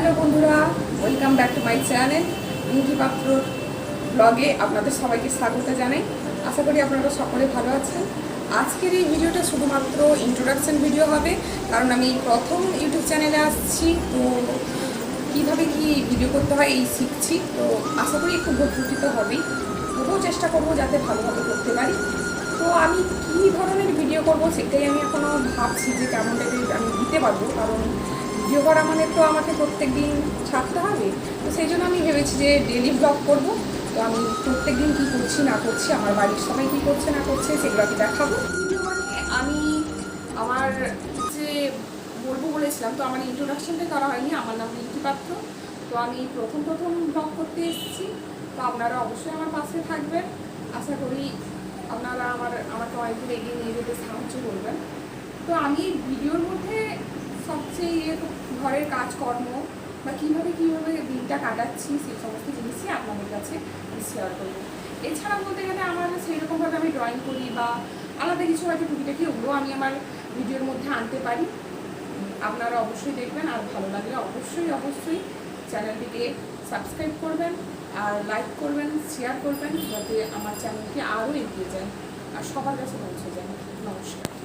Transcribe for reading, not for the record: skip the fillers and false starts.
Hello বন্ধুরা, welcome back to my channel Rinki পাত্র ব্লগে আপনাদের সবাইকে স্বাগত জানাই। আশা করি আপনারা সকলে ভালো আছেন। আজকের এই ভিডিওটা শুধুমাত্র ইন্ট্রোডাকশন ভিডিও হবে, কারণ আমি প্রথম ইউটিউব চ্যানেলে আসছি। তো কীভাবে কি ভিডিও করতে হয় এই শিখছি। তো আশা করি একটু ভুল হবেই, তবুও চেষ্টা করবো যাতে ভালোভাবে করতে পারি। তো আমি কী ধরনের ভিডিও করব সেটাই আমি এখনও ভাবছি যে কেমন টাইপের আমি দিতে পারবো, কারণ ভিডিও করা মানে তো আমাকে প্রত্যেক দিন ছাড়তে হবে। তো সেই জন্য আমি ভেবেছি যে ডেলি ব্লগ করব। তো আমি প্রত্যেক দিন কী করছি না করছি, আমার বাড়ির সবাই কী করছে না করছে সেগুলো আমি দেখাবো। মানে আমি আমার যে বলবো বলেছিলাম, তো আমার ইন্ট্রোডাকশনটা করা হয়নি। আমার নাম রিঙ্কি পাত্র। তো আমি প্রথম ব্লগ করতে এসেছি। তো আপনারা অবশ্যই আমার পাশে থাকবেন। আশা করি আপনারা আমাকে অনেকদিন এগিয়ে নিয়ে যেতে সাহায্য করবেন। তো আমি ভিডিওর মধ্যে সবচেয়ে ঘরের কাজকর্ম বা কীভাবে দিনটা কাটাচ্ছি সেই সমস্ত জিনিসই আপনাদের কাছে আমি শেয়ার করবো। এছাড়া বলতে গেলে আমার সেই রকমভাবে আমি ড্রয়িং করি বা আলাদা কিছু হয়তো টুকিটাকি, ওগুলো আমি আমার ভিডিওর মধ্যে আনতে পারি। আপনারা অবশ্যই দেখবেন, আর ভালো লাগলে অবশ্যই চ্যানেলটিকে সাবস্ক্রাইব করবেন, আর লাইক করবেন, শেয়ার করবেন, যাতে আমার চ্যানেলটি আরও এগিয়ে যায় আর সবার কাছে পৌঁছে যায়। নমস্কার।